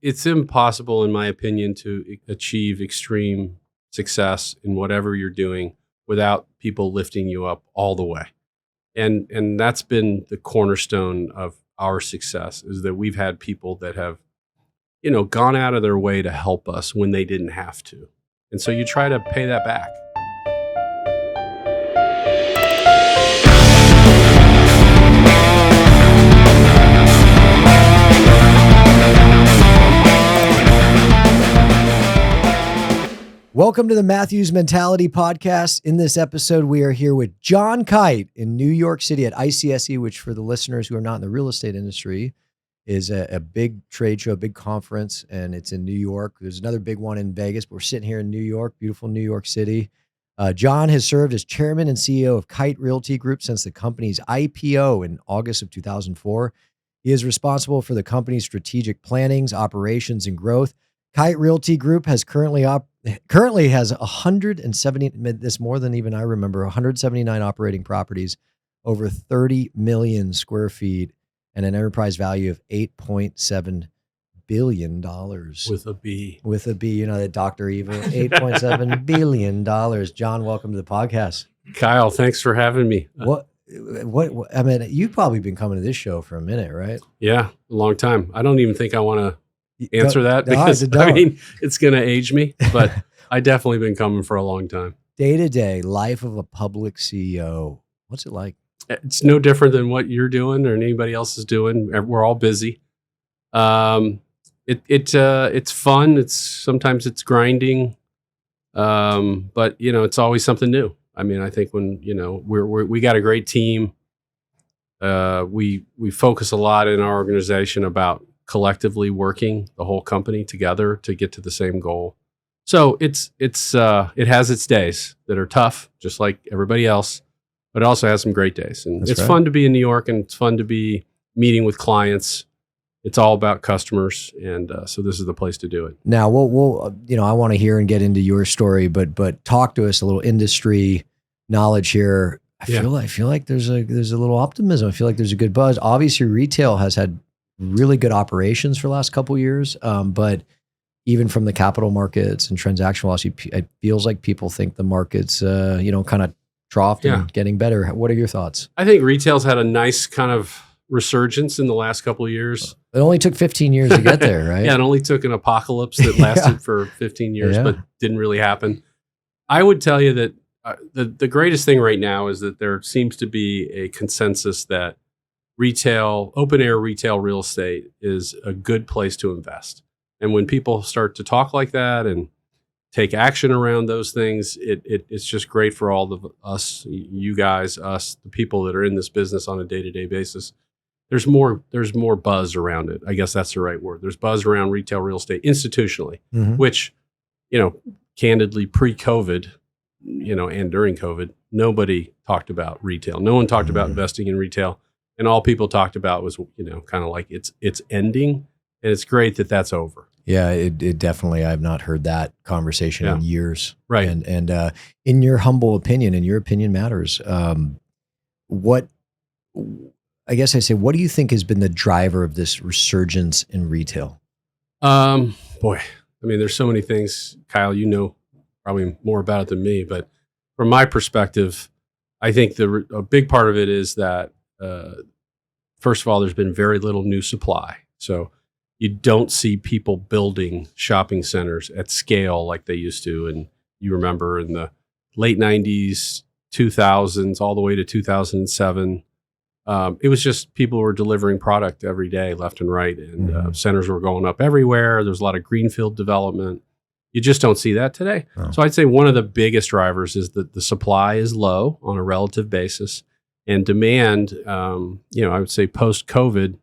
it's impossible, in my opinion, to achieve extreme success in whatever you're doing without people lifting you up all the way. And that's been the cornerstone of our success, is that we've had people that have, gone out of their way to help us when they didn't have to. And so you try to pay that back. Welcome to the Matthews Mentality Podcast. In this episode, we are here with John Kite in New York City at ICSC, which for the listeners who are not in the real estate industry is a big trade show, a big conference, and it's in New York. There's another big one in Vegas, but we're sitting here in New York, beautiful New York City. John has served as chairman and CEO of Kite Realty Group since the company's IPO in August of 2004. He is responsible for the company's strategic plannings, operations, and growth. Kite Realty Group has currently has 170, this more than even I remember, 179 operating properties, over 30 million square feet, and an enterprise value of $8.7 billion. With a B. With a B, that Dr. Evil, $8.7 billion. John, welcome to the podcast. Kyle, thanks for having me. What, I mean, you've probably been coming to this show for a minute, right? Yeah, a long time. I don't even think I want to answer that because it's going to age me, but I definitely been coming for a long time. Day-to-day life of a public CEO. What's it like? It's no different than what you're doing or anybody else is doing. We're all busy. It's fun. Sometimes it's grinding. But it's always something new. I mean, I think when, we got a great team. We focus a lot in our organization about collectively working the whole company together to get to the same goal. So it has its days that are tough, just like everybody else, but it also has some great days. And it's fun to be in New York, and it's fun to be meeting with clients. It's all about customers. And so this is the place to do it. Now we'll I want to hear and get into your story, but talk to us a little industry knowledge here. I feel like there's a little optimism. I feel like there's a good buzz. Obviously retail has had really good operations for the last couple of years. But even from the capital markets and transactional velocity, it feels like people think the market's, kind of troughed and getting better. What are your thoughts? I think retail's had a nice kind of resurgence in the last couple of years. It only took 15 years to get there, right? Yeah, it only took an apocalypse that lasted for 15 years, but didn't really happen. I would tell you that the greatest thing right now is that there seems to be a consensus that open air retail real estate is a good place to invest. And when people start to talk like that and take action around those things, it's just great for all of us, you guys, us, the people that are in this business on a day-to-day basis. There's more buzz around it. I guess that's the right word. There's buzz around retail real estate institutionally, which, candidly pre-COVID, and during COVID, nobody talked about retail. No one talked about investing in retail. And all people talked about was, kind of like it's ending, and it's great that that's over. Yeah, it definitely. I've not heard that conversation in years. Right. And in your humble opinion, and your opinion matters. What do you think has been the driver of this resurgence in retail? Boy, I mean, there's so many things, Kyle. You know probably more about it than me, but from my perspective, I think a big part of it is that. First of all, there's been very little new supply. So you don't see people building shopping centers at scale like they used to. And you remember in the late 90s, 2000s, all the way to 2007, it was just people were delivering product every day, left and right. And centers were going up everywhere. There's a lot of greenfield development. You just don't see that today. Oh. So I'd say one of the biggest drivers is that the supply is low on a relative basis. And demand, I would say post-COVID,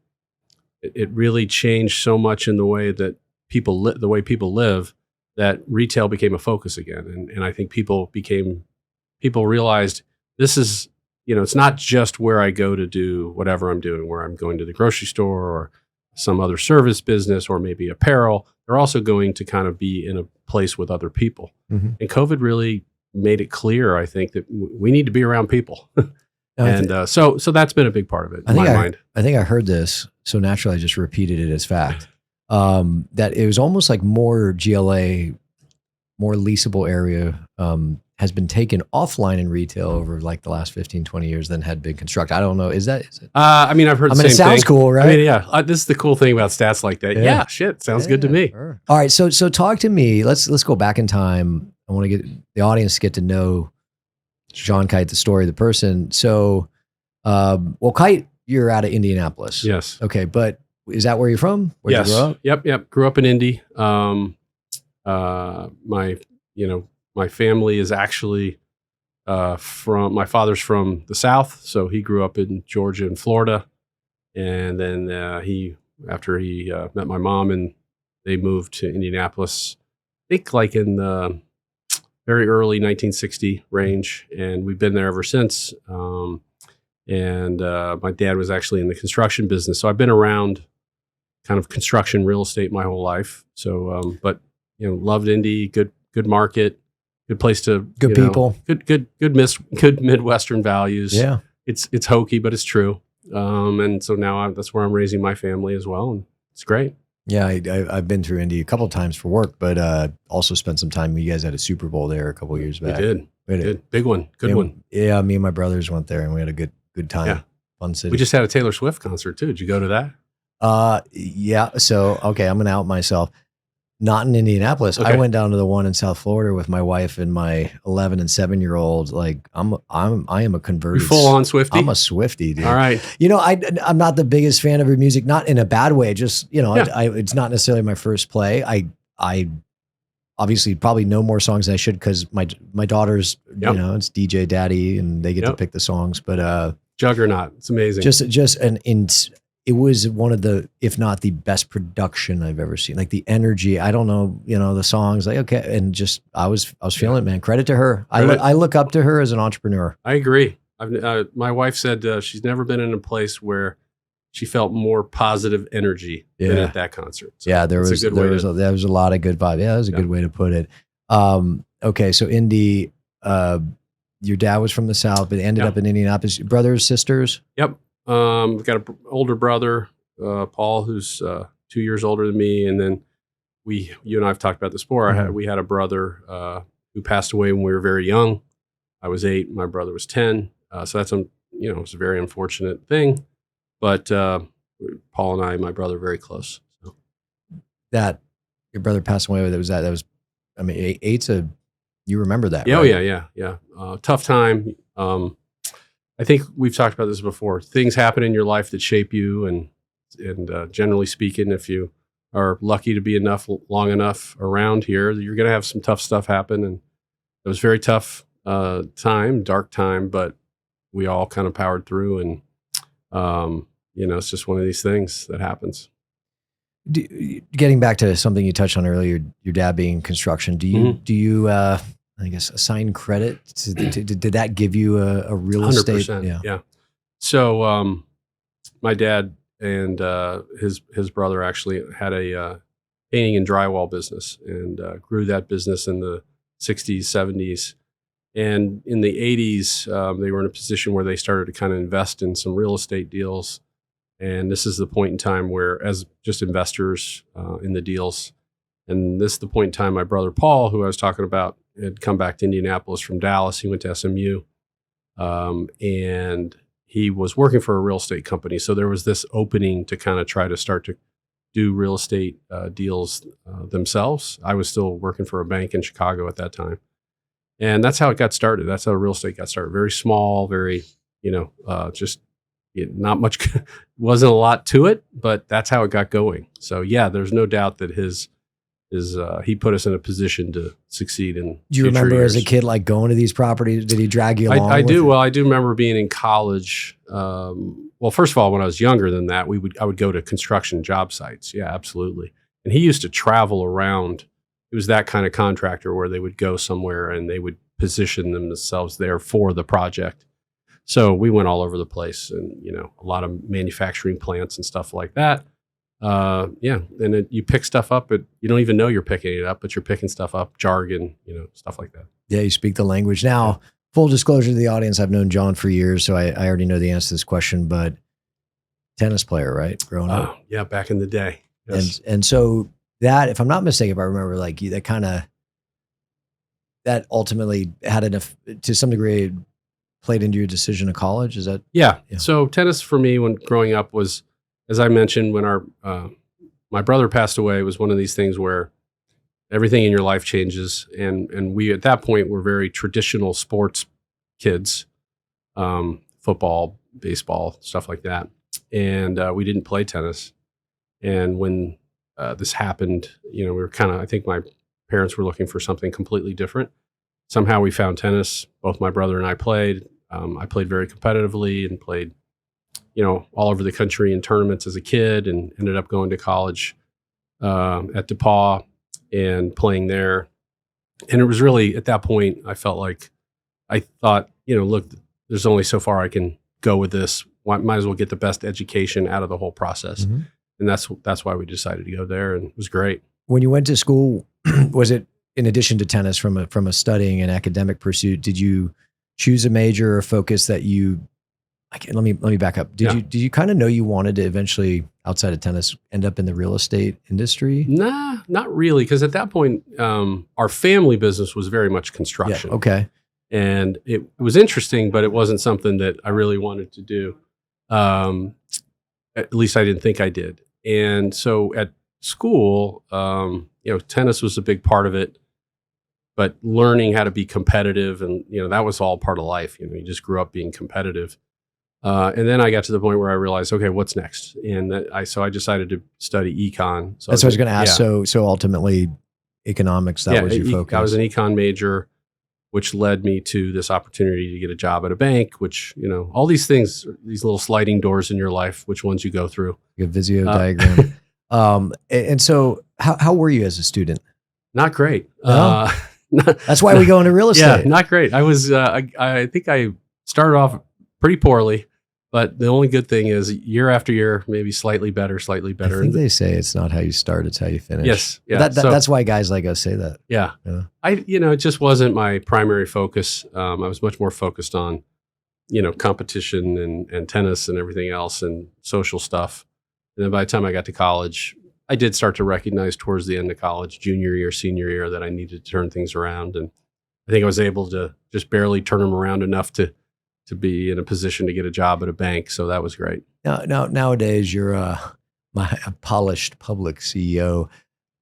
it really changed so much in the way that people live, that retail became a focus again. And I think people realized this is, it's not just where I go to do whatever I'm doing, where I'm going to the grocery store or some other service business or maybe apparel. They're also going to kind of be in a place with other people. And COVID really made it clear, I think, that we need to be around people. So that's been a big part of it in my mind. I think I heard this, so naturally I just repeated it as fact. that it was almost like more GLA, more leasable area has been taken offline in retail over like the last 15, 20 years than had been constructed. I don't know. Is it? I mean, I've heard the same it sounds thing. cool, right? I mean, yeah, this is the cool thing about stats like that. Yeah, shit, sounds good to me. Sure. All right, so talk to me. Let's go back in time. I want to get the audience to get to know John Kite, the story, the person. So, well, Kite, you're out of Indianapolis. Yes. Okay, but is that where you're from? Where'd yes. you grow up? Yep. Grew up in Indy. My family is actually my father's from the South, so he grew up in Georgia and Florida, and then after he met my mom and they moved to Indianapolis, I think like in the very early 1960 range, and we've been there ever since. And my dad was actually in the construction business, so I've been around kind of construction real estate my whole life. So, but loved Indy, good market, good place to good people, good Midwestern values. Yeah, it's hokey, but it's true. And so now that's where I'm raising my family as well, and it's great. Yeah, I've been through Indy a couple of times for work, but also spent some time. You guys had a Super Bowl there a couple of years back. We did. Big one, good one. Yeah, me and my brothers went there, and we had a good time. Yeah. Fun city. We just had a Taylor Swift concert too. Did you go to that? Yeah. So okay, I'm gonna out myself. Not in Indianapolis. Okay. I went down to the one in South Florida with my wife and my 11 and 7-year-old. Like I am a converted. You're full on Swiftie. I'm a Swiftie, dude. All right. I'm not the biggest fan of her music, not in a bad way. Just it's not necessarily my first play. I obviously probably know more songs than I should because my daughters, it's DJ Daddy and they get to pick the songs. But Juggernaut, it's amazing. It was one of the, if not the best production I've ever seen. Like the energy, I don't know, the songs, like, okay. And just, I was feeling it, man. Credit to her. I look up to her as an entrepreneur. I agree. My wife said she's never been in a place where she felt more positive energy than at that concert. So yeah, there was a lot of good vibe. Yeah, that was a good way to put it. Okay, so Indy, your dad was from the South, but ended up in Indianapolis. Brothers, sisters? Yep. We've got an older brother, Paul, who's 2 years older than me, and then you and I have talked about this before. Mm-hmm. We had a brother who passed away when we were very young. I was 8, my brother was 10. So that's it's a very unfortunate thing. But Paul and I, my brother, very close. So. That your brother passed away. That was. I mean, 8's you remember that? Yeah, right? yeah. Tough time. I think we've talked about this before. Things happen in your life that shape you, and generally speaking, if you are lucky to be long enough around here, you're going to have some tough stuff happen. And it was a very tough dark time, but we all kind of powered through. And it's just one of these things that happens. Getting back to something you touched on earlier, your dad being construction. Do you I guess assign credit did that give you a real estate? Yeah. So my dad and his brother actually had a painting and drywall business and grew that business in the 60s, 70s. And in the 80s, they were in a position where they started to kind of invest in some real estate deals. And this is the point in time where, as just investors in the deals, and this is the point in time my brother Paul, who I was talking about, had come back to Indianapolis from Dallas. He went to SMU, and he was working for a real estate company. So there was this opening to kind of try to start to do real estate deals themselves. I was still working for a bank in Chicago at that time. And that's how it got started. That's how real estate got started. Very small, very, just not much, wasn't a lot to it, but that's how it got going. So yeah, there's no doubt that he put us in a position to succeed in. Do you remember years. As a kid, like going to these properties? Did he drag you along? I do. Well, I do remember being in college. Well, first of all, when I was younger than that, I would go to construction job sites. Yeah, absolutely. And he used to travel around. It was that kind of contractor where they would go somewhere and they would position themselves there for the project. So we went all over the place, and a lot of manufacturing plants and stuff like that. And you pick stuff up, but you don't even know you're picking it up, but you're picking stuff up, jargon, stuff like that. Yeah, you speak the language. Now, full disclosure to the audience, I've known John for years, so I already know the answer to this question, but tennis player, right? Growing up? Yeah, back in the day. Yes. And so that, if I'm not mistaken, if I remember, like that ultimately had enough to some degree played into your decision of college. Is that? Yeah. Yeah. So tennis for me when growing up was, as I mentioned, when my brother passed away, was one of these things where everything in your life changes. And we, at that point, were very traditional sports kids, football, baseball, stuff like that. And we didn't play tennis. And when this happened, we were I think my parents were looking for something completely different. Somehow we found tennis. Both my brother and I played. I played very competitively and played, all over the country in tournaments as a kid, and ended up going to college at DePauw and playing there. And it was really at that point, I felt like I thought, look, there's only so far I can go with this. Might as well get the best education out of the whole process. Mm-hmm. And that's why we decided to go there, and it was great. When you went to school, was it in addition to tennis from a studying and academic pursuit? Did you choose a major or focus that you? Let me back up. Did you kind of know you wanted to eventually, outside of tennis, end up in the real estate industry? Nah, not really, because at that point, our family business was very much construction. Yeah, okay. And it was interesting, but it wasn't something that I really wanted to do. At least I didn't think I did. And so at school, tennis was a big part of it, but learning how to be competitive, and that was all part of life. You just grew up being competitive. And then I got to the point where I realized, okay, what's next? And so I decided to study econ. So that's what I was going to ask. Yeah. So ultimately, economics, that was your focus. I was an econ major, which led me to this opportunity to get a job at a bank, which, all these things, these little sliding doors in your life, which ones you go through. Like a Visio diagram. And so how were you as a student? Not great. No? That's why we go into real estate. Yeah, not great. I was, I think I started off pretty poorly, but the only good thing is year after year, maybe slightly better. I think they say it's not how you start, it's how you finish. Yes. Yeah. That's why guys like us say that. Yeah. It just wasn't my primary focus. I was much more focused on, competition and tennis and everything else and social stuff. And then by the time I got to college, I did start to recognize towards the end of college, junior year, senior year, that I needed to turn things around. And I think I was able to just barely turn them around enough to be in a position to get a job at a bank. So that was great. Now nowadays, you're a polished public CEO.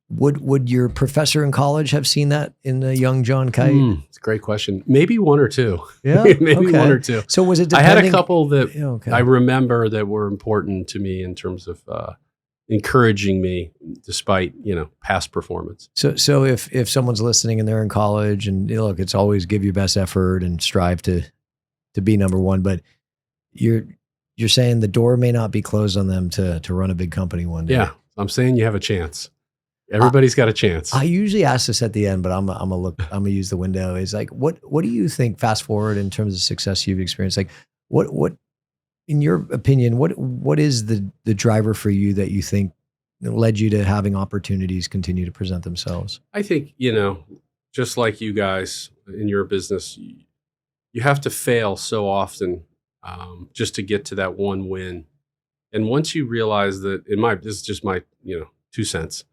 Would your professor in college have seen that in the young John Kite? It's a great question. Maybe one or two. Yeah, maybe one or two. So was it I depending? had a couple that I remember that were important to me in terms of encouraging me despite, past performance. So if someone's listening and they're in college, and look, it's always give your best effort and strive to be number one, but you're saying the door may not be closed on them to run a big company one day. Yeah, I'm saying you have a chance. Everybody's got a chance. I usually ask this at the end, but I'm gonna use the window. Is like, what do you think? Fast forward in terms of success you've experienced. Like, what in your opinion, what is the driver for you that you think led you to having opportunities continue to present themselves? I think just like you guys in your business, you have to fail so often just to get to that one win. And once you realize that, this is just my 2 cents.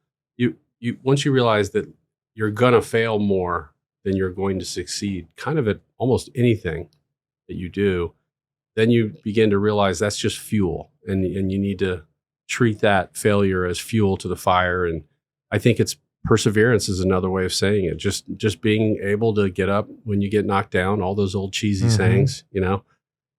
You once you realize that you're gonna fail more than you're going to succeed, kind of at almost anything that you do, then you begin to realize that's just fuel, and you need to treat that failure as fuel to the fire. And I think it's perseverance is another way of saying it. Just being able to get up when you get knocked down, all those old cheesy sayings,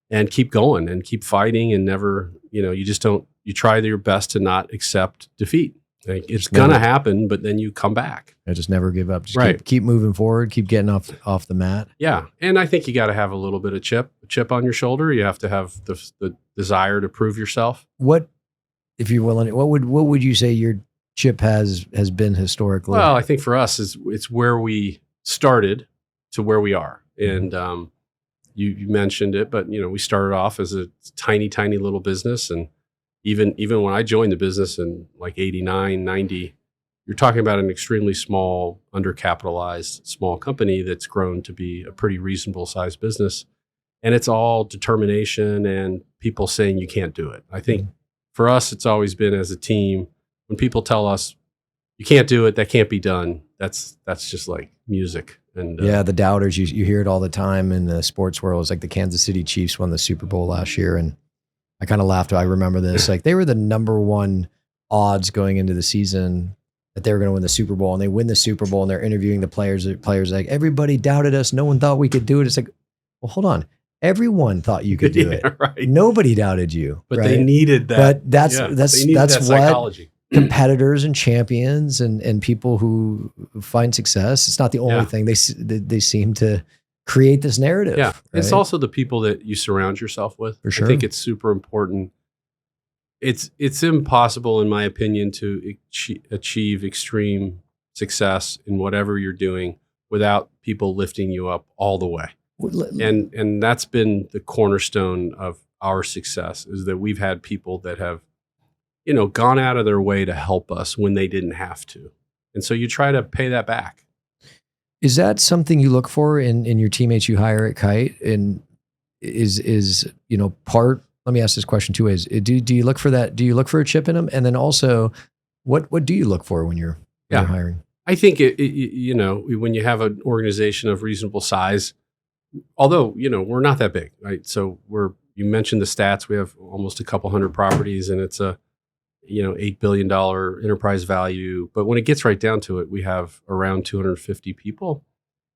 and keep going and keep fighting, and never, you try your best to not accept defeat. Like, it's going to happen, but then you come back. I just never give up. Just keep moving forward, keep getting off the mat. Yeah. And I think you got to have a little bit of chip on your shoulder. You have to have the desire to prove yourself. What, if you're willing, what would you say your chip has been historically? Well, I think for us it's where we started to where we are. And you mentioned it, but we started off as a tiny little business, and even when I joined the business in like 89, 90, you're talking about an extremely small, undercapitalized small company that's grown to be a pretty reasonable sized business. And it's all determination and people saying you can't do it. I think for us, it's always been as a team, when people tell us you can't do it, that can't be done, that's just like music. And yeah, the doubters, you hear it all the time in the sports world. It's like the Kansas City Chiefs won the Super Bowl last year, and I kind of laughed. I remember this. Like, they were the number one odds going into the season that they were going to win the Super Bowl, and they win the Super Bowl, and they're interviewing the players. The players like, everybody doubted us. No one thought we could do it. It's like, well, hold on. Everyone thought you could do it. Right. Nobody doubted you. But right? they needed that. But that's that what psychology. competitors and champions and people who find success. It's not the only thing. They seem to create this narrative. Yeah, right? It's also the people that you surround yourself with. For sure. I think it's super important. It's impossible, in my opinion, to achieve extreme success in whatever you're doing without people lifting you up all the way. And that's been the cornerstone of our success, is that we've had people that have, gone out of their way to help us when they didn't have to. And so you try to pay that back. Is that something you look for in your teammates you hire at Kite? And is part, let me ask this question two ways. Do you look for that? Do you look for a chip in them? And then also, what do you look for when you're hiring? I think when you have an organization of reasonable size, although, we're not that big, right? So you mentioned the stats, we have almost a couple hundred properties, and it's a, $8 billion enterprise value. But when it gets right down to it, we have around 250 people.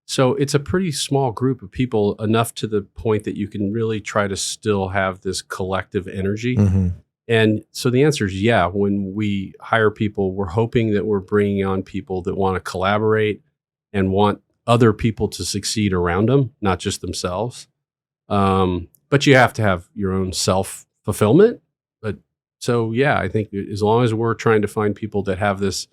So it's a pretty small group of people, enough to the point that you can really try to still have this collective energy. Mm-hmm. And so the answer is, yeah, when we hire people, we're hoping that we're bringing on people that want to collaborate and want other people to succeed around them, not just themselves. But you have to have your own self-fulfillment. So, yeah, I think as long as we're trying to find people that have this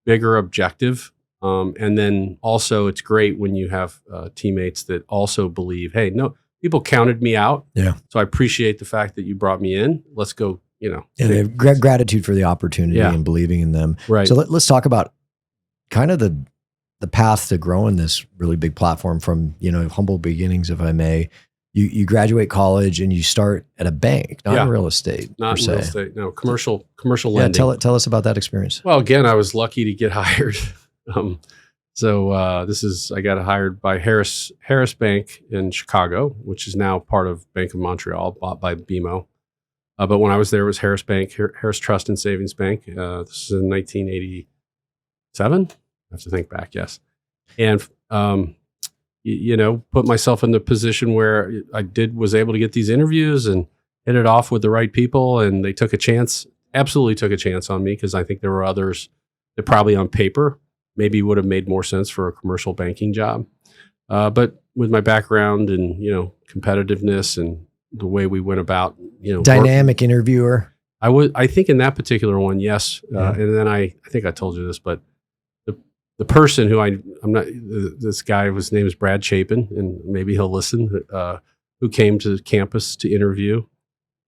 bigger objective, and then also it's great when you have teammates that also believe, hey, no, people counted me out. Yeah. So I appreciate the fact that you brought me in. Let's go, they have gratitude for the opportunity and believing in them. Right. So let's talk about kind of the path to growing this really big platform from, humble beginnings, if I may. You graduate college and you start at a bank, not in real estate. Not in real estate, no. Commercial lending. Tell us about that experience. Well, again, I was lucky to get hired. I got hired by Harris Bank in Chicago, which is now part of Bank of Montreal, bought by BMO. But when I was there, it was Harris Bank, Harris Trust and Savings Bank. This is in 1987. I have to think back, yes. And put myself in the position where I was able to get these interviews and hit it off with the right people. And they absolutely took a chance on me, because I think there were others that probably on paper maybe would have made more sense for a commercial banking job. But with my background and, competitiveness and the way we went about, dynamic interviewer. I think in that particular one, yes. And then I think I told you this, but the person who I'm not, this guy, his name is Brad Chapin, and maybe he'll listen, who came to campus to interview.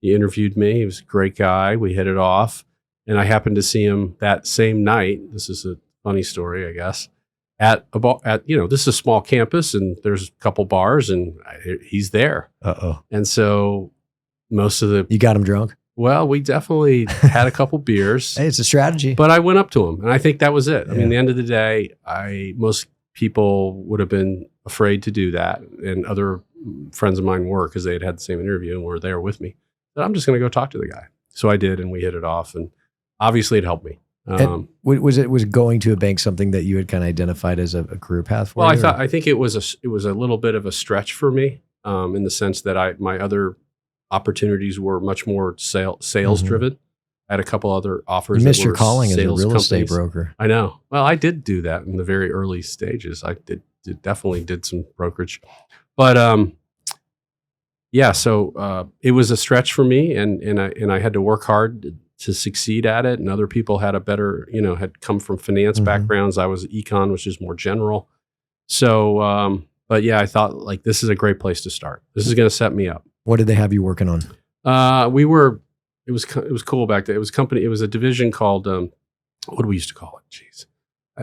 He interviewed me. He was a great guy. We hit it off. And I happened to see him that same night. This is a funny story, I guess. This is a small campus, and there's a couple bars, and he's there. Uh-oh. And so you got him drunk? Well, we definitely had a couple beers. Hey, it's a strategy. But I went up to him, and I think that was it. I mean, at the end of the day, most people would have been afraid to do that, and other friends of mine were, because they had the same interview and were there with me. But I'm just going to go talk to the guy. So I did, and we hit it off, and obviously it helped me. Was going to a bank something that you had kind of identified as a career path for? Well, I think it was a little bit of a stretch for me, in the sense that my other opportunities were much more sales driven. I had a couple other offers. You missed your calling as a real estate broker. I know. Well, I did do that in the very early stages. I definitely did some brokerage, but so it was a stretch for me, and I had to work hard to succeed at it. And other people had a better, had come from finance backgrounds. I was econ, which is more general. So, but yeah, I thought, like, this is a great place to start. This is going to set me up. What did they have you working on? It was cool back then. It was a division called, what do we used to call it? Jeez.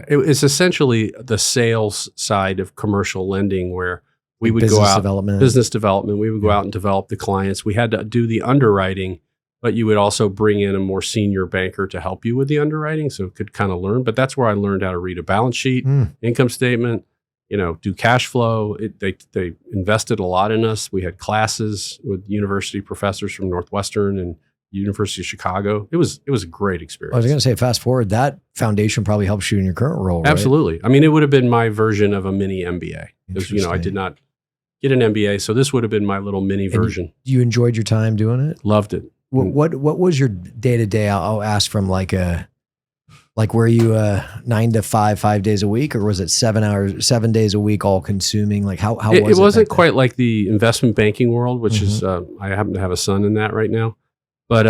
It's essentially the sales side of commercial lending, where we would go out, business development. We would go out and develop the clients. We had to do the underwriting, but you would also bring in a more senior banker to help you with the underwriting, so it could kind of learn. But that's where I learned how to read a balance sheet, income statement, do cash flow. They invested a lot in us. We had classes with university professors from Northwestern and University of Chicago. It was a great experience. I was going to say, fast forward, that foundation probably helps you in your current role, right? Absolutely. I mean, it would have been my version of a mini MBA. Because, I did not get an MBA, so this would have been my little mini version. You enjoyed your time doing it? Loved it. What was your day to day? I'll ask from were you 9 to 5 days a week, or was it 7 days a week, all consuming? Like how was it? It wasn't quite like the investment banking world, which is I happen to have a son in that right now, but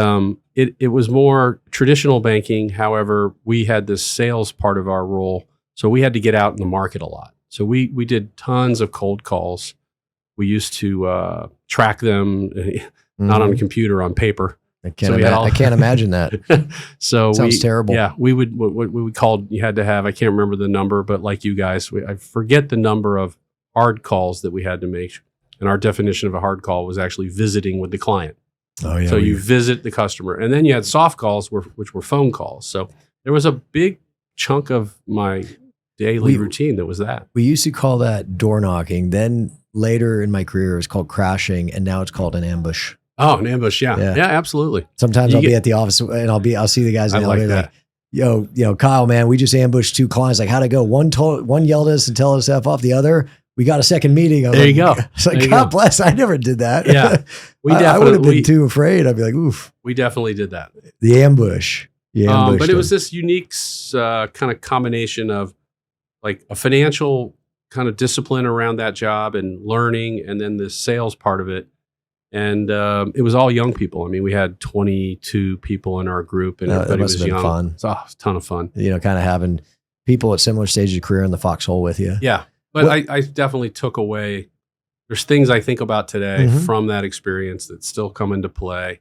it was more traditional banking. However, we had this sales part of our role, so we had to get out in the market a lot. So we did tons of cold calls. We used to track them, not on a computer, on paper. I can't imagine that. So sounds terrible. Yeah, we would what we called, you had to have, I can't remember the number, but like you guys, I forget the number of hard calls that we had to make. And our definition of a hard call was actually visiting with the client. Oh yeah. So you visit the customer, and then you had soft calls, which were phone calls. So there was a big chunk of my daily routine that was that. We used to call that door knocking. Then later in my career, it was called crashing, and now it's called an ambush. Oh, an ambush, yeah, absolutely. Sometimes I'll be at the office and I'll see the guys in the elevator like yo, Kyle, man, we just ambushed 2 clients. Like, how'd it go? One yelled at us and tell us to F off. The other, we got a second meeting. There you go. It's like, God bless. I never did that. Yeah, I would have been too afraid. I'd be like, oof. We definitely did that. The ambush. But it was this unique kind of combination of like a financial kind of discipline around that job and learning, and then the sales part of it. And it was all young people. I mean, we had 22 people in our group, and everybody was young. Fun. It was a ton of fun. Kind of having people at similar stages of career in the foxhole with you. Yeah. But I definitely took away, there's things I think about today from that experience that still come into play.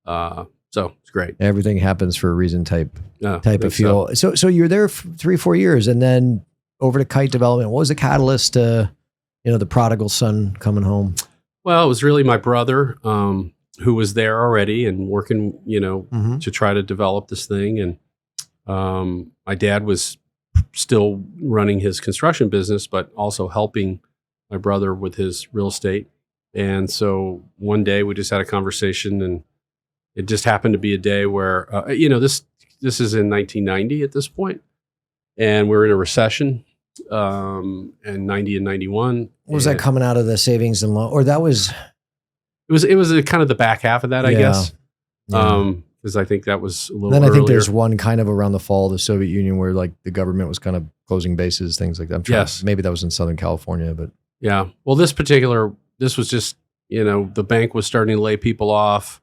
So it's great. Everything happens for a reason type of feel. So you're there for 3-4 years, and then over to Kite Development. What was the catalyst to, the prodigal son coming home? Well, it was really my brother who was there already and working, to try to develop this thing. And my dad was still running his construction business, but also helping my brother with his real estate. And so one day we just had a conversation, and it just happened to be a day where, this is in 1990 at this point, and we're in a recession. And 90 and 91. Was that coming out of the savings and loan, or that was? It was kind of the back half of that, I guess. Because I think that was a little. Then earlier. I think there's one kind of around the fall of the Soviet Union where like the government was kind of closing bases, things like that. Yes, maybe that was in Southern California, but yeah. Well, this was just the bank was starting to lay people off.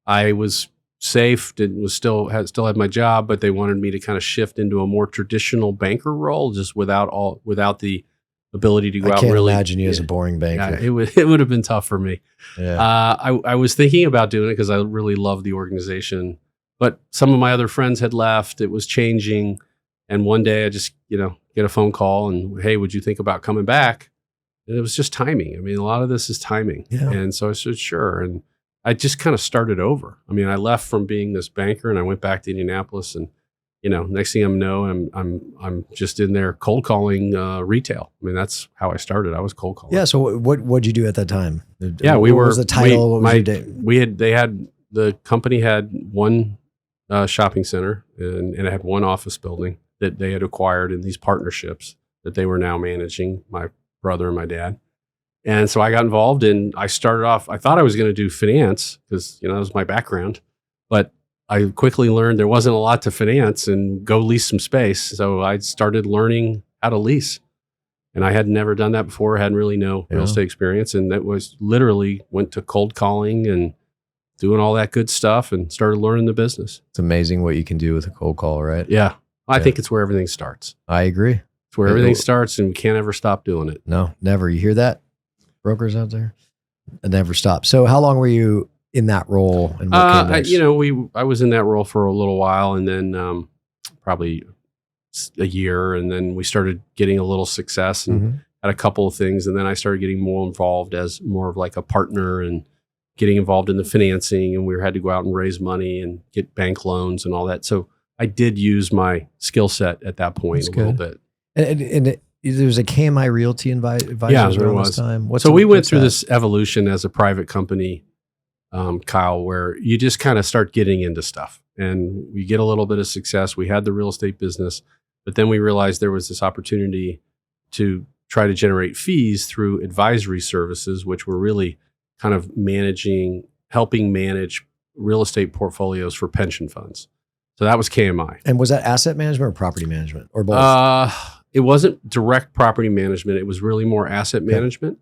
I was safe, still had my job, but they wanted me to kind of shift into a more traditional banker role, just without the ability to go out. I can't imagine you as a boring banker. Yeah, it would have been tough for me. Yeah. I was thinking about doing it because I really love the organization, but some of my other friends had left. It was changing, and one day I just get a phone call and, hey, would you think about coming back? And it was just timing. I mean, a lot of this is timing, and so I said sure. And I just kind of started over. I mean, I left from being this banker and I went back to Indianapolis, and next thing I know, I'm just in there cold calling retail. I mean, that's how I started. I was cold calling. Yeah. So what'd you do at that time? Yeah, what was the title? The company had one shopping center and it had one office building that they had acquired in these partnerships that they were now managing, my brother and my dad. And so I got involved, and I started off, I thought I was going to do finance because, that was my background, but I quickly learned there wasn't a lot to finance and go lease some space. So I started learning how to lease, and I had never done that before. I hadn't really no real estate experience. And that was literally went to cold calling and doing all that good stuff and started learning the business. It's amazing what you can do with a cold call, right? Yeah. I think it's where everything starts. I agree. It's where everything starts, and we can't ever stop doing it. No, never. You hear that? Brokers out there? It never stops. So how long were you in that role? And what came next? I was in that role for a little while, and then probably a year, and then we started getting a little success and had a couple of things, and then I started getting more involved as more of like a partner and getting involved in the financing, and we had to go out and raise money and get bank loans and all that. So I did use my skill set at that point a little bit. And there was a KMI Realty advisor around this time. So we went through this evolution as a private company, Kyle, where you just kind of start getting into stuff and we get a little bit of success. We had the real estate business, but then we realized there was this opportunity to try to generate fees through advisory services, which were really kind of helping manage real estate portfolios for pension funds. So that was KMI. And was that asset management or property management or both? It wasn't direct property management. It was really more asset management.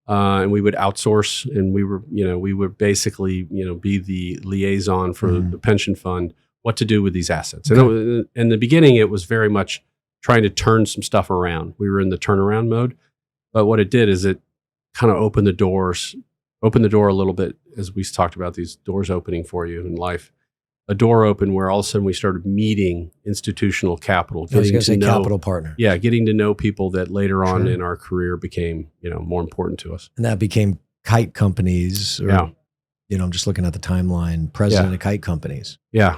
And we would outsource, and we would basically, be the liaison for the pension fund, what to do with these assets. And in the beginning, it was very much trying to turn some stuff around. We were in the turnaround mode, but what it did is it kind of opened the door a little bit, as we talked about these doors opening for you in life. A door open where all of a sudden we started meeting institutional capital. I was going to say capital partner. Yeah, getting to know people that later on in our career became, more important to us. And that became Kite companies. Or, I'm just looking at the timeline. President of Kite companies. Yeah.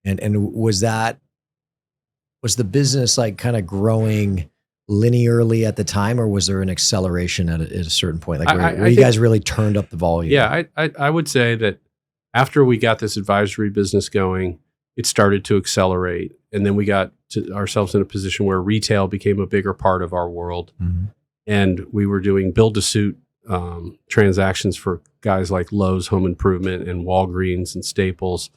And was the business like kind of growing linearly at the time, or was there an acceleration at a certain point? Like where you guys really turned up the volume? Yeah, I would say that after we got this advisory business going, it started to accelerate. And then we got ourselves in a position where retail became a bigger part of our world. Mm-hmm. And we were doing build-to-suit transactions for guys like Lowe's Home Improvement and Walgreens and Staples.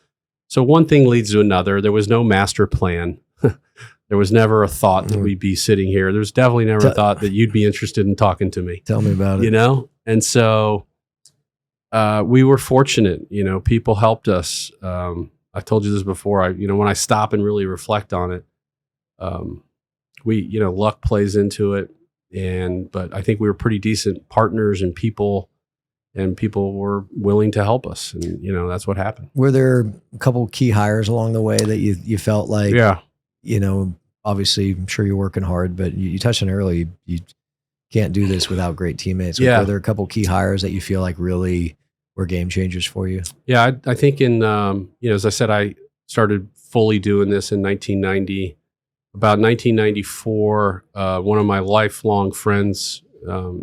So one thing leads to another. There was no master plan. There was never a thought that we'd be sitting here. There's definitely never a thought that you'd be interested in talking to me. Tell me about it. And so we were fortunate, people helped us. I've told you this before. When I stop and really reflect on it, luck plays into it. But I think we were pretty decent partners and people were willing to help us. And, that's what happened. Were there a couple key hires along the way that you felt like, obviously I'm sure you're working hard, but you touched on earlier, you can't do this without great teammates. Were there a couple key hires that you feel like really were game changers for you? Yeah, I think as I said, I started fully doing this in 1990. About 1994, one of my lifelong friends,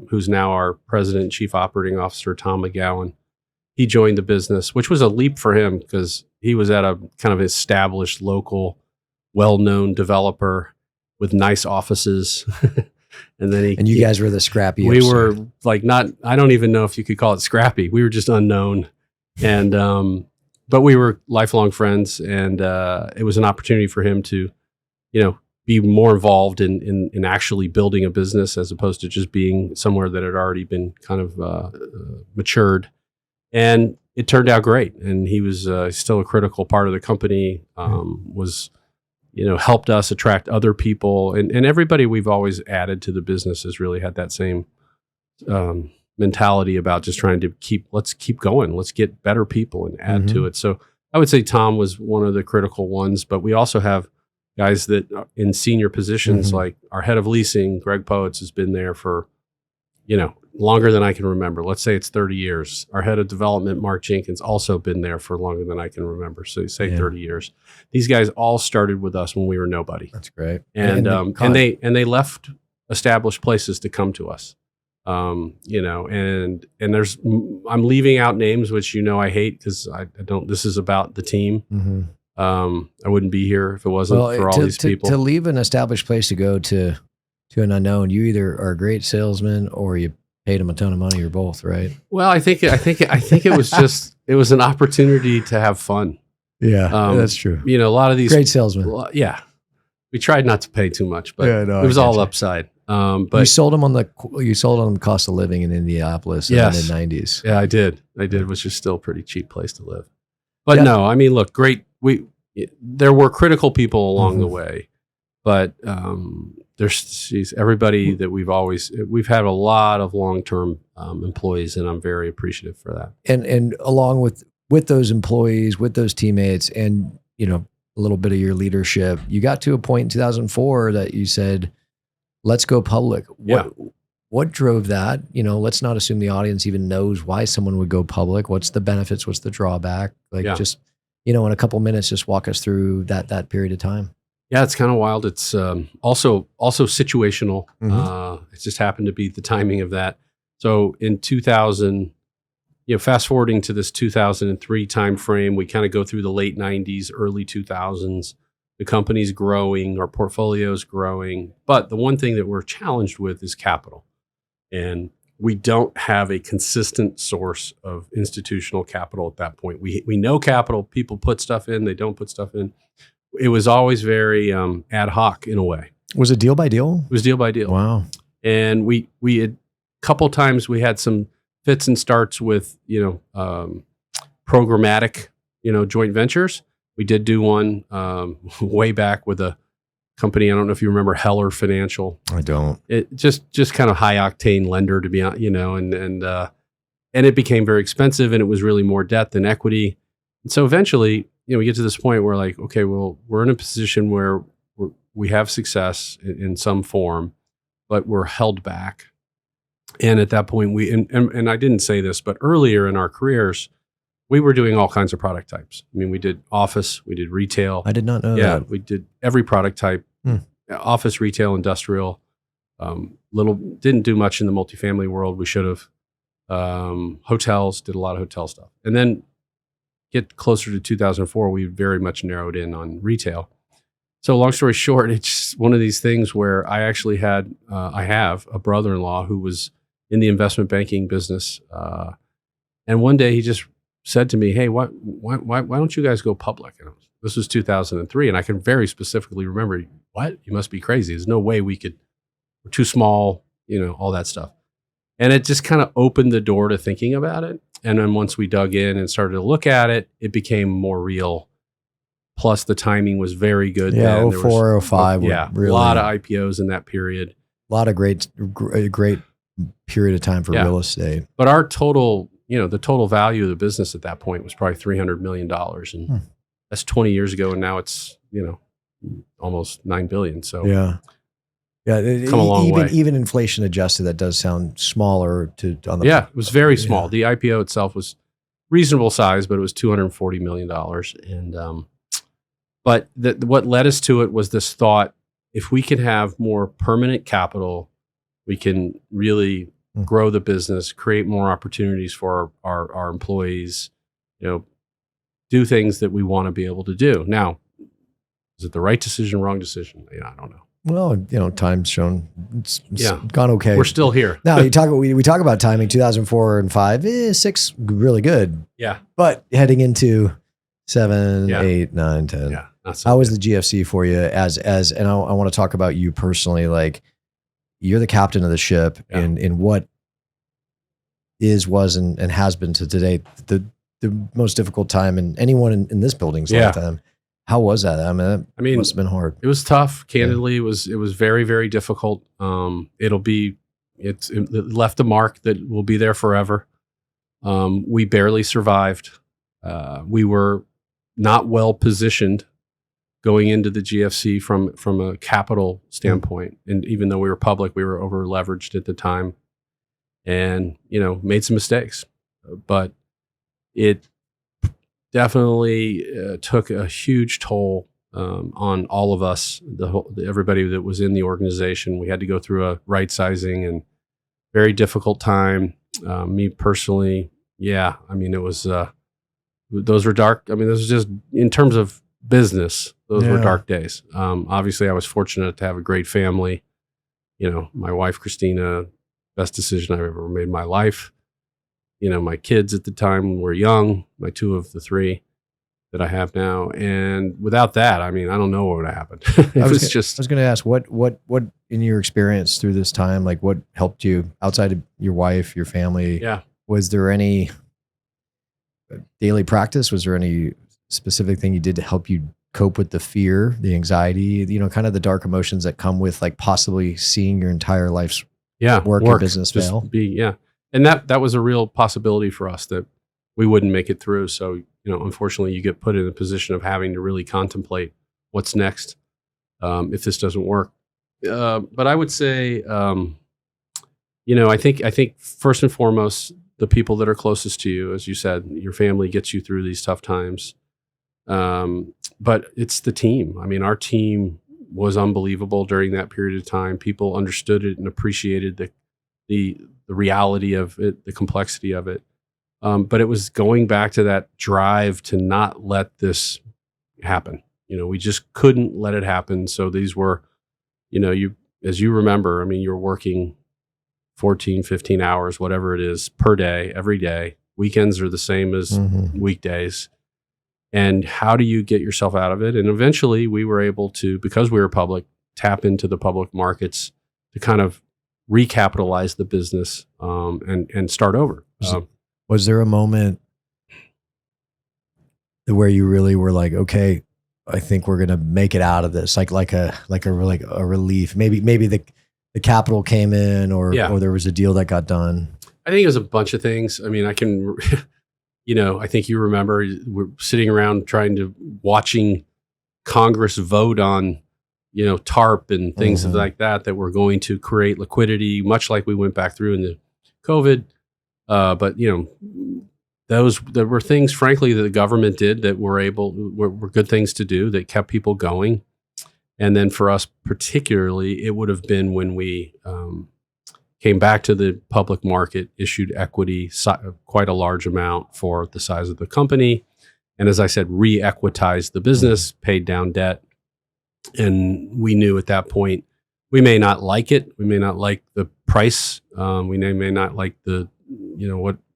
who's now our president and chief operating officer, Tom McGowan, he joined the business, which was a leap for him because he was at a kind of established local, well-known developer with nice offices. And you guys were the scrappy. We were like I don't even know if you could call it scrappy. We were just unknown. And, but we were lifelong friends, and it was an opportunity for him to, be more involved in actually building a business as opposed to just being somewhere that had already been kind of matured. And it turned out great. And he was still a critical part of the company, helped us attract other people, and everybody we've always added to the business has really had that same mentality about just trying to let's keep going. Let's get better people and add to it. So I would say Tom was one of the critical ones, but we also have guys that are in senior positions, like our head of leasing, Greg Poets, has been there for, longer than I can remember. Let's say it's 30 years. Our head of development, Mark Jenkins, also been there for longer than I can remember. So you say 30 years. These guys all started with us when we were nobody. That's great. And they left established places to come to us. And there's, I'm leaving out names, which, I hate because I don't, this is about the team. I wouldn't be here if it wasn't for all these people. To leave an established place to go to an unknown, you either are a great salesman or you paid them a ton of money, or both, right? Well, I think it was just, it was an opportunity to have fun. Yeah, that's true. A lot of these great salesmen. We tried not to pay too much, but it was all upside. But you sold them on the cost of living in Indianapolis in the mid-90s. Yeah, I did. It was just still a pretty cheap place to live. But no, I mean, look, great. There were critical people along the way, but there's everybody that we've had a lot of long-term employees, and I'm very appreciative for that. And along with those employees, with those teammates, and a little bit of your leadership, you got to a point in 2004 that you said, "Let's go public." What what drove that? Let's not assume the audience even knows why someone would go public. What's the benefits? What's the drawback? Just, in a couple minutes, just walk us through that period of time. Yeah, it's kind of wild. It's also situational. Mm-hmm. It just happened to be the timing of that. So in 2000, fast forwarding to this 2003 timeframe, we kind of go through the late 90s, early 2000s. The company's growing, our portfolio's growing. But the one thing that we're challenged with is capital. And we don't have a consistent source of institutional capital at that point. We know capital. People put stuff in, they don't put stuff in. It was always very ad hoc in a way. Was it deal by deal? It was deal by deal. Wow. And we had a couple times we had some fits and starts with, programmatic, joint ventures. We did do one way back with a company. I don't know if you remember Heller Financial. I don't. It just kind of high octane lender to be on, and it became very expensive, and it was really more debt than equity. And so eventually, we get to this point where like, okay, well, we're in a position where we have success in some form, but we're held back. And at that point, and I didn't say this, but earlier in our careers, we were doing all kinds of product types. I mean, we did office, we did retail. I did not know that. Yeah, we did every product type, office, retail, industrial. Didn't do much in the multifamily world. We should have. Hotels, did a lot of hotel stuff. And then get closer to 2004, we very much narrowed in on retail. So long story short, it's one of these things where I actually I have a brother-in-law who was in the investment banking business. And one day he just said to me, hey, why don't you guys go public? And this was 2003. And I can very specifically remember, what? You must be crazy. There's no way we're too small, all that stuff. And it just kind of opened the door to thinking about it. And then once we dug in and started to look at it, it became more real. Plus the timing was very good. Yeah, then. 04, 05. Yeah, really, a lot of IPOs in that period. A lot of great period of time for real estate. But our total, the total value of the business at that point was probably $300 million. And that's 20 years ago. And now it's, almost $9 billion. So yeah, come a long way. Even inflation adjusted, that does sound smaller it was very small. The IPO itself was reasonable size, but it was $240 million. And, but what led us to it was this thought, if we can have more permanent capital, we can really grow the business, create more opportunities for our employees, do things that we want to be able to do. Now, is it the right decision, wrong decision? I don't know. Well, time's shown it's gone okay. We're still here. Now we talk about timing. 2004 and 5, 6 really good. Yeah, but heading into 7, 8, 9, 10. Yeah, not so how was the GFC for you? And I want to talk about you personally. Like, you're the captain of the ship in what was and has been to today the most difficult time in anyone in this building's lifetime. How was that? I mean, it must have been hard. It was tough. Candidly, it was very, very difficult. It left a mark that will be there forever. We barely survived. We were not well positioned going into the GFC from a capital standpoint. And even though we were public, we were over leveraged at the time and, made some mistakes, but it definitely took a huge toll on all of us, everybody that was in the organization. We had to go through a right sizing and very difficult time. Me personally, it was, those were dark. Those was just in terms of business, those were dark days. Obviously I was fortunate to have a great family. My wife, Christina, best decision I've ever made in my life. My kids at the time were young, my 2 of the 3 that I have now. And without that, I don't know what would have happened. I was going to ask what in your experience through this time, like what helped you outside of your wife, your family? Yeah. Was there any daily practice? Was there any specific thing you did to help you cope with the fear, the anxiety, kind of the dark emotions that come with like possibly seeing your entire life's work and business fail? And that was a real possibility for us that we wouldn't make it through. So, unfortunately you get put in a position of having to really contemplate what's next if this doesn't work. But I would say I think first and foremost, the people that are closest to you, as you said, your family gets you through these tough times. But it's the team. I mean, our team was unbelievable during that period of time. People understood it and appreciated the reality of it, the complexity of it. But it was going back to that drive to not let this happen. We just couldn't let it happen. So these were, as you remember, I mean, you're working 14, 15 hours, whatever it is, per day, every day. Weekends are the same as weekdays. And how do you get yourself out of it? And eventually we were able to, because we were public, tap into the public markets to kind of recapitalize the business and start over. Was there a moment where you really were like, okay, I think we're gonna make it out of this, like a relief? Maybe the capital came in, or there was a deal that got done. I think it was a bunch of things. I mean, I can, I think you remember we're sitting around watching Congress vote on, TARP and things like that were going to create liquidity, much like we went back through in the COVID. But there were things, frankly, that the government did that were good things to do that kept people going. And then for us particularly, it would have been when we came back to the public market, issued equity, quite a large amount for the size of the company. And as I said, re-equitized the business, paid down debt. And we knew at that point, we may not like it. We may not like the price. We may not like the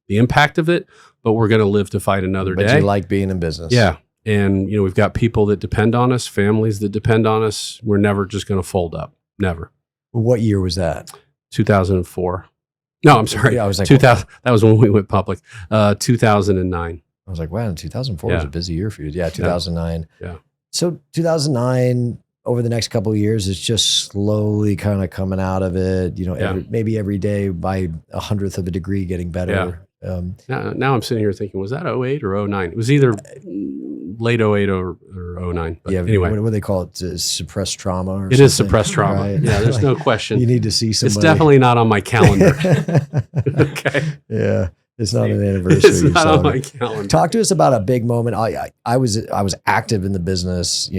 impact of it, but we're going to live to fight another day. But you like being in business. Yeah. And, we've got people that depend on us, families that depend on us. We're never just going to fold up. Never. What year was that? 2004. No, I'm sorry. Yeah, I was like, 2000. That was when we went public. 2009. I was like, wow, 2004 was a busy year for you. Yeah, 2009. Yeah. So 2009, over the next couple of years, it's just slowly kind of coming out of it. Maybe every day by 1/100 of a degree getting better. Yeah. Now I'm sitting here thinking, was that 08 or 09? It was either late 08 or 09. But anyway. What do they call it? Suppressed trauma? Or it something? Is suppressed trauma. Right? Yeah, there's no question. You need to see somebody. It's definitely not on my calendar. Okay. Yeah. It's not an anniversary. It's not on my calendar. Talk to us about a big moment. I was active in the business.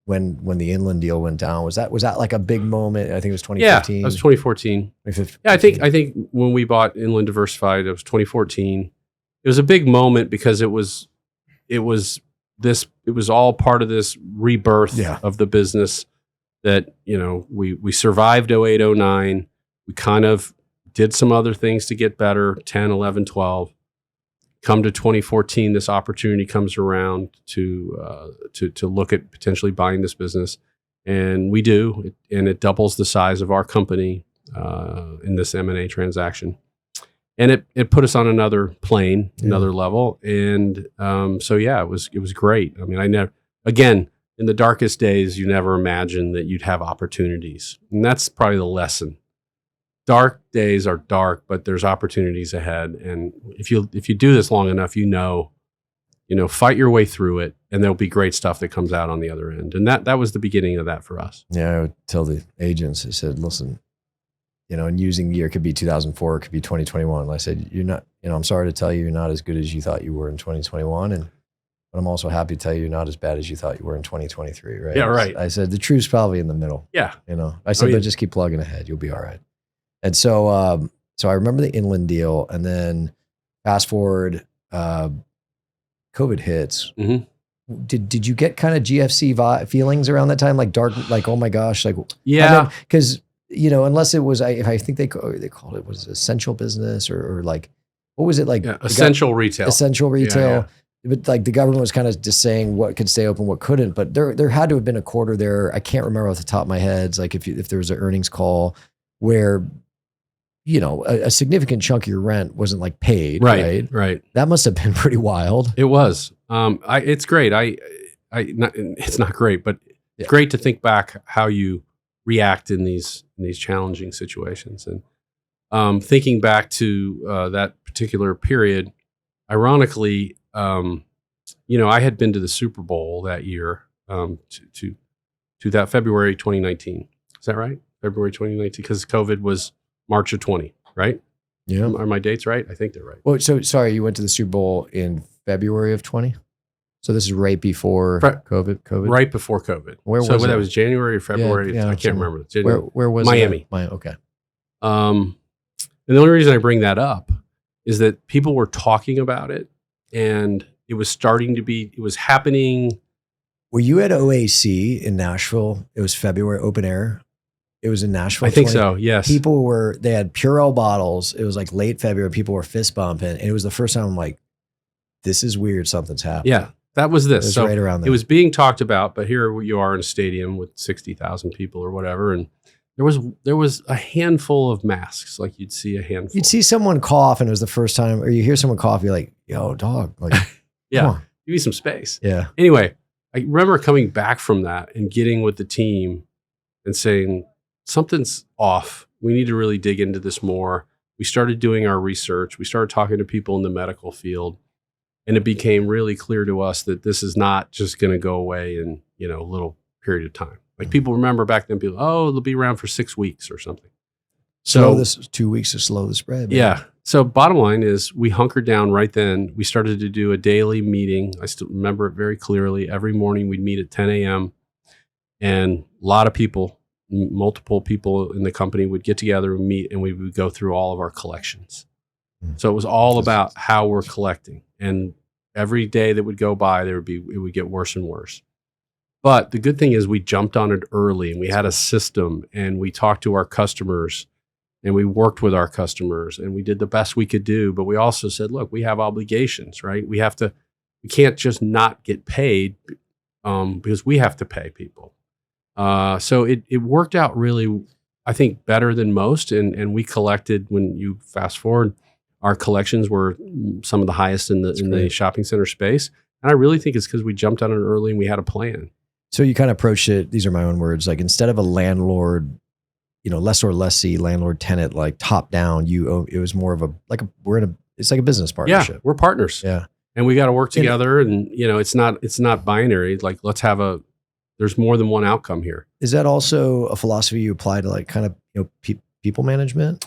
When the Inland deal went down, was that like a big moment? I think it was 2015. Yeah, that was 2014. 2015. Yeah, I think when we bought Inland Diversified, it was 2014. It was a big moment because it was all part of this rebirth of the business that, we survived 08, 09. We kind of did some other things to get better, 10, 11, 12. Come to 2014, this opportunity comes around to look at potentially buying this business. And we do, and it doubles the size of our company in this M&A transaction. And it put us on another plane, another level. And it was great. I mean, again, in the darkest days, you never imagined that you'd have opportunities. And that's probably the lesson. Dark days are dark, but there's opportunities ahead. And if you do this long enough, fight your way through it, and there'll be great stuff that comes out on the other end. And that was the beginning of that for us. Yeah, I would tell the agents, I said, listen, and using the year, it could be 2004, it could be 2021. I said, you're not, I'm sorry to tell you, you're not as good as you thought you were in 2021. But I'm also happy to tell you you're not as bad as you thought you were in 2023, right? Yeah, right. I said, the truth's probably in the middle. Yeah. I said, but just keep plugging ahead. You'll be all right. And so I remember the Inland deal, and then fast forward, COVID hits. Mm-hmm. Did you get kind of GFC feelings around that time? Like dark, like, oh my gosh, like, yeah. Because, unless it was, I think they called it, was essential business or like, what was it like? Yeah, essential retail. Essential retail. Yeah. But like the government was kind of just saying what could stay open, what couldn't. But there had to have been a quarter there. I can't remember off the top of my head. It's like if there was an earnings call where, a significant chunk of your rent wasn't like paid. Right. That must have been pretty wild. It was. It's great. It's not great, but it's great to think back how you react in these challenging situations. And thinking back to that particular period, ironically, I had been to the Super Bowl that year, to that February 2019. Is that right? February 2019, because COVID was March of 20, right? Yeah. Are my dates right? I think they're right. Well, so sorry, you went to the Super Bowl in February of 20. So this is right before COVID. Right before COVID. Where was that it? was January or February. Yeah, I can't remember. Where was Miami. it? Okay. And the only reason I bring that up is that people were talking about it, and it was it was happening. Were you at OAC in Nashville? It was February, open air. It was in Nashville. I think so. Yes. They had Purell bottles. It was like late February. People were fist bumping. And it was the first time I'm like, this is weird. Something's happening. Yeah. That was this. It was so right around there. It was being talked about, but here you are in a stadium with 60,000 people or whatever. And there was a handful of masks. Like you'd see a handful. You'd see someone cough and it was the first time, or you hear someone cough, you're like, yo, dog. Like, yeah. Come on. Give me some space. Yeah. Anyway, I remember coming back from that and getting with the team and saying, something's off. We need to really dig into this more. We started doing our research. We started talking to people in the medical field. And it became really clear to us that this is not just going to go away in, a little period of time. Like people remember back then, people, they'll be around for 6 weeks or something. So this 2 weeks to slow the spread. Man. Yeah. So bottom line is we hunkered down right then. We started to do a daily meeting. I still remember it very clearly. Every morning we'd meet at 10 a.m. and a lot of people, multiple people in the company would get together and meet, and we would go through all of our collections. So it was all about how we're collecting. And every day that would go by, it would get worse and worse. But the good thing is we jumped on it early, and we had a system, and we talked to our customers, and we worked with our customers, and we did the best we could do. But we also said, look, we have obligations, right? We can't just not get paid because we have to pay people. So it worked out really, I think, better than most. And we collected, when you fast forward, our collections were some of the highest in the shopping center space. And I really think it's because we jumped on it early and we had a plan. So you kind of approached it, these are my own words, like instead of a landlord, lessor lessee, landlord tenant, like top down, it was more of it's like a business partnership. Yeah, we're partners. Yeah. And we got to work together, and it's not binary. Like there's more than one outcome here. Is that also a philosophy you apply to like kind of, people management?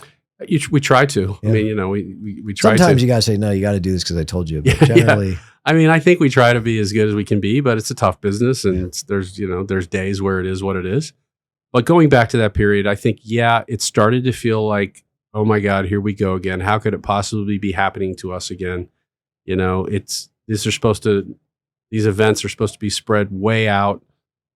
We try to. Yeah. I mean, we try to. Sometimes you got to say, no, you got to do this because I told you. But generally. Yeah. I mean, I think we try to be as good as we can be, but it's a tough business, and there's days where it is what it is. But going back to that period, I think, it started to feel like, oh my God, here we go again. How could it possibly be happening to us again? These events are supposed to be spread way out.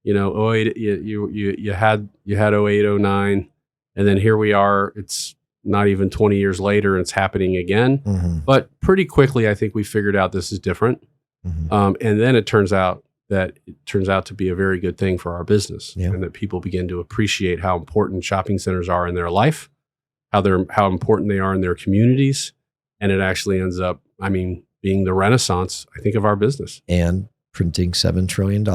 08, you had 08, 09, and then here we are. It's not even 20 years later, and it's happening again. Mm-hmm. But pretty quickly, I think we figured out this is different. Mm-hmm. And then it turns out to be a very good thing for our business, and that people begin to appreciate how important shopping centers are in their life, how important they are in their communities, and it actually ends up, being the renaissance, I think, of our business. And printing $7 trillion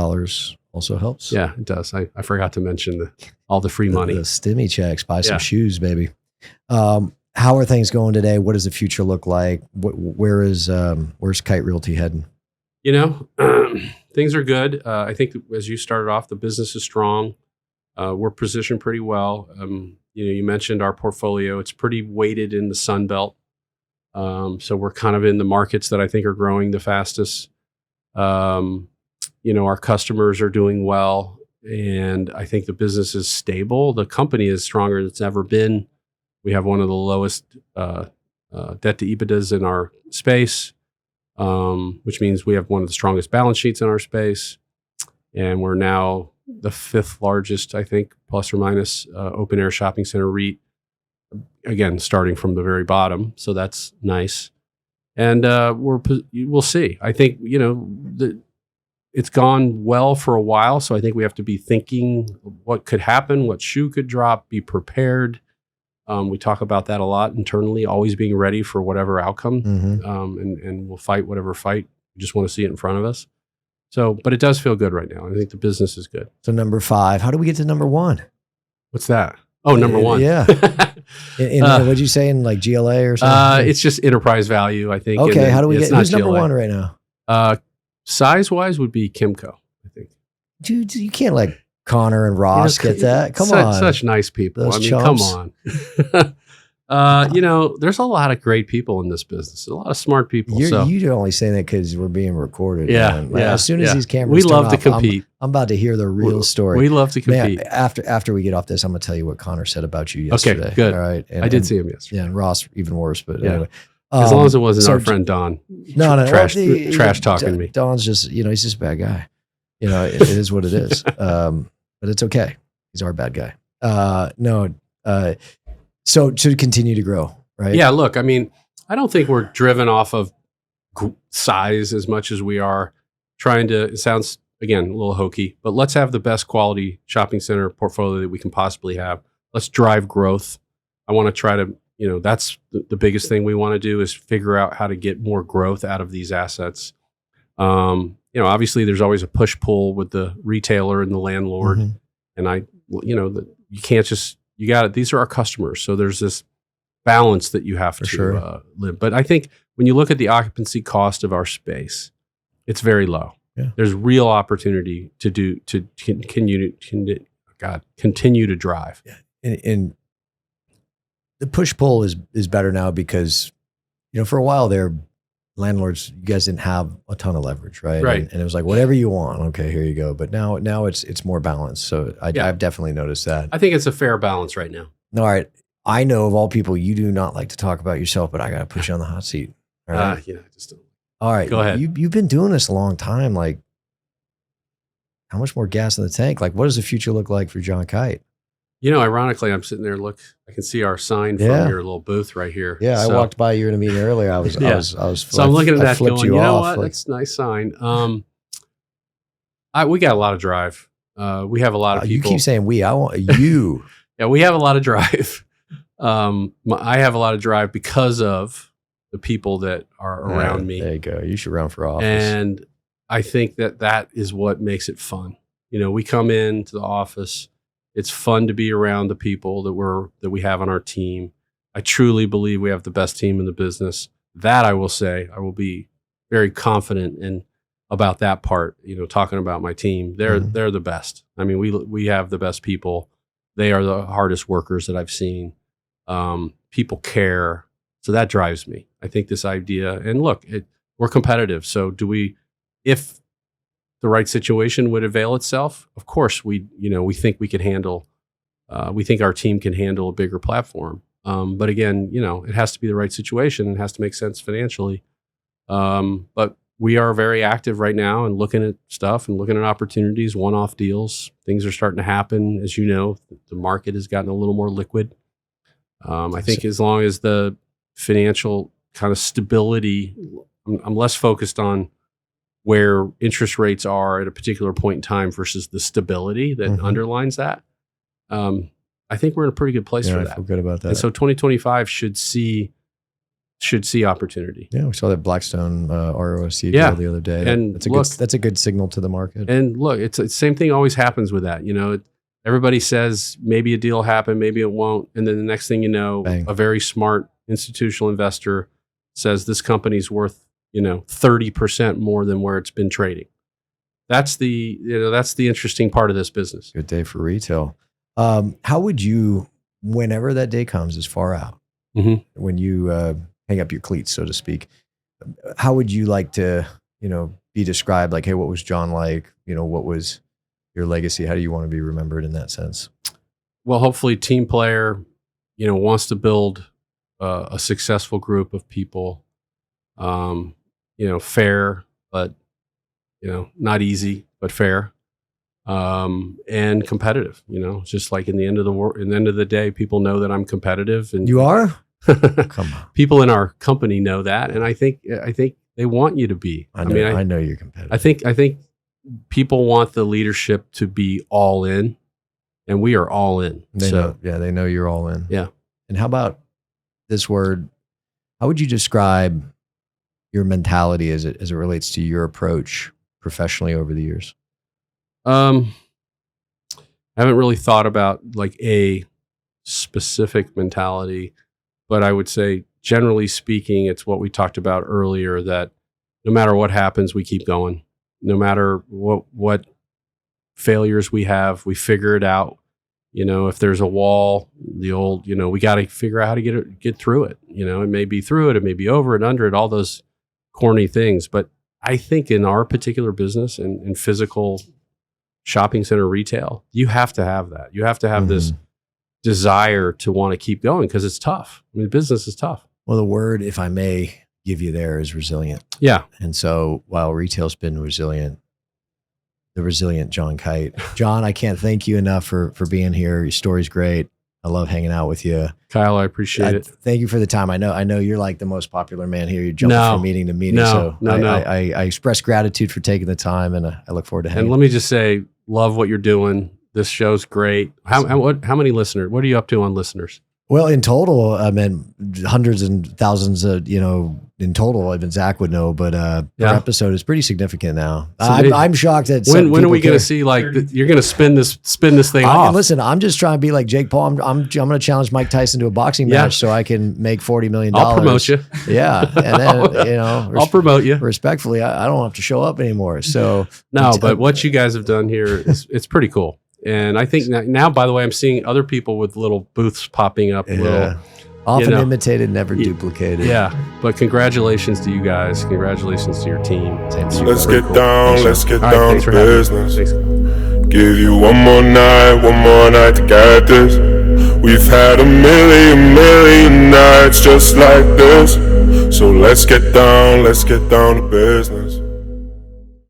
also helps. Yeah, it does. I forgot to mention all the free money. The stimmy checks, buy some shoes, baby. How are things going today? What does the future look like? Where's Kite Realty heading? Things are good. I think as you started off, the business is strong. We're positioned pretty well. You mentioned our portfolio. It's pretty weighted in the Sun Belt. So we're kind of in the markets that I think are growing the fastest. Our customers are doing well, and I think the business is stable. The company is stronger than it's ever been. We have one of the lowest debt to EBITDAs in our space, which means we have one of the strongest balance sheets in our space. And we're now the 5th largest, I think, plus or minus, open air shopping center REIT. Again, starting from the very bottom. So that's nice. And we'll see. I think, it's gone well for a while. So I think we have to be thinking what could happen, what shoe could drop, be prepared. We talk about that a lot internally, always being ready for whatever outcome. Mm-hmm. And we'll fight whatever fight. We just want to see it in front of us. So, but it does feel good right now. I think the business is good. So number 5, how do we get to number 1? What's that? Oh, number 1. Yeah. What'd you say in like GLA or something? It's just enterprise value, I think. Okay. How do we get, who's GLA. number 1 right now? Size-wise would be Kimco, I think. Dude, you can't let Connor and Ross get that. Come on. Such nice people. Those come chumps. on. There's a lot of great people in this business. A lot of smart people. You're only saying that because we're being recorded. Yeah, man. yeah. As soon as these cameras, we turn love to off, compete. I'm about to hear the real story. We love to compete. Man, after we get off this, I'm gonna tell you what Connor said about you yesterday. Okay, good. All right, I did see him yesterday. Yeah, and Ross even worse. But Yeah. anyway, As long as it wasn't our friend Don. No, trash talking me. Don's just he's just a bad guy. It is what it is. But it's okay. He's our bad guy. So to continue to grow, right? Yeah, look, I mean, I don't think we're driven off of size as much as we are trying to, it sounds, again, a little hokey, but let's have the best quality shopping center portfolio that we can possibly have. Let's drive growth. I want to try to, that's the biggest thing we want to do is figure out how to get more growth out of these assets. Obviously there's always a push-pull with the retailer and the landlord. Mm-hmm. And you can't just, these are our customers. So there's this balance that you have to live. But I think when you look at the occupancy cost of our space, it's very low. Yeah. There's real opportunity to continue to drive. Yeah. And the push-pull is better now because, for a while there, landlords, you guys didn't have a ton of leverage, right? Right. And it was like, whatever you want, okay, here you go. But now it's more balanced. So I've definitely noticed that. I think it's a fair balance right now. All right. I know of all people, you do not like to talk about yourself, but I got to put you on the hot seat. All right. All right. Go ahead. You've been doing this a long time. Like, how much more gas in the tank? Like, what does the future look like for John Kite? Ironically, I'm sitting there. Look, I can see our sign from your little booth right here. Yeah, I walked by you in a meeting earlier. I was. So I'm looking at that, going, you know what? That's a nice sign. We got a lot of drive. We have a lot of people. You keep saying we. I want you. Yeah, we have a lot of drive. I have a lot of drive because of the people that are around me. There you go. You should run for office. And I think that is what makes it fun. We come into the office. It's fun to be around the people that we have on our team. I truly believe we have the best team in the business. That I will say, I will be very confident in about that part. Talking about my team, they're the best. I mean, we have the best people. They are the hardest workers that I've seen. People care, so that drives me. I think this idea, and look, we're competitive. So if the right situation would avail itself, of course, we think we could handle, we think our team can handle a bigger platform. But again, it has to be the right situation. It has to make sense financially. But we are very active right now and looking at stuff and looking at opportunities, one-off deals. Things are starting to happen. As you know, the market has gotten a little more liquid. I think as long as the financial kind of stability, I'm less focused on where interest rates are at a particular point in time versus the stability that underlines that. I think we're in a pretty good place for that. I feel good about that. And so 2025 should see opportunity. Yeah, we saw that Blackstone ROSC deal the other day. And that's a good signal to the market. And look, it's the same thing always happens with that. Everybody says maybe a deal will happen, maybe it won't. And then the next thing you know, Bang. A very smart institutional investor says this company's worth 30% more than where it's been trading. That's the interesting part of this business. Good day for retail. How would you, whenever that day comes, is far out, when you hang up your cleats, so to speak, how would you like to, be described? Like, hey, what was John like? What was your legacy? How do you want to be remembered in that sense? Well, hopefully team player, wants to build a successful group of people, fair, but, not easy, but fair, and competitive, just like in the end of the day, people know that I'm competitive, and you are. Come on. People in our company know that. And I think they want you to be. I know you're competitive. I think people want the leadership to be all in, and we are all in. They know you're all in. Yeah. And how about this word? How would you describe your mentality as it relates to your approach professionally over the years? I haven't really thought about like a specific mentality, but I would say generally speaking, it's what we talked about earlier, that no matter what happens, we keep going. No matter what failures we have, we figure it out. if there's a wall, the old, we got to figure out how to get through it. It may be through it, it may be over it, under it, all those corny things. But I think in our particular business and in physical shopping center retail, you have to have that. You have to have this desire to want to keep going because it's tough. I mean, business is tough. Well, the word, if I may give you there, is resilient. Yeah. And so while retail's been resilient, the resilient John Kite. John, I can't thank you enough for being here. Your story's great. I love hanging out with you. Kyle, I appreciate it. Thank you for the time. I know you're like the most popular man here. You're jumping from meeting to meeting. I express gratitude for taking the time, and I look forward to hanging. And let me just say, love what you're doing. This show's great. How many listeners? What are you up to on listeners? Well, in total, I mean, hundreds and thousands of, in total, even Zach would know, but per episode is pretty significant now. So I'm shocked that when are we going to see you're going to spin this thing off? Listen, I'm just trying to be like Jake Paul. I'm going to challenge Mike Tyson to a boxing match so I can make $40 million. I'll promote you. Yeah. And then, I'll promote you. Respectfully, I don't have to show up anymore. So but what you guys have done here it's pretty cool. And I think now, by the way, I'm seeing other people with little booths popping up. Often imitated, never duplicated. Yeah. But congratulations to you guys. Congratulations to your team. Let's get down to business. Give you one more night to get this. We've had a million nights just like this. So let's get down to business.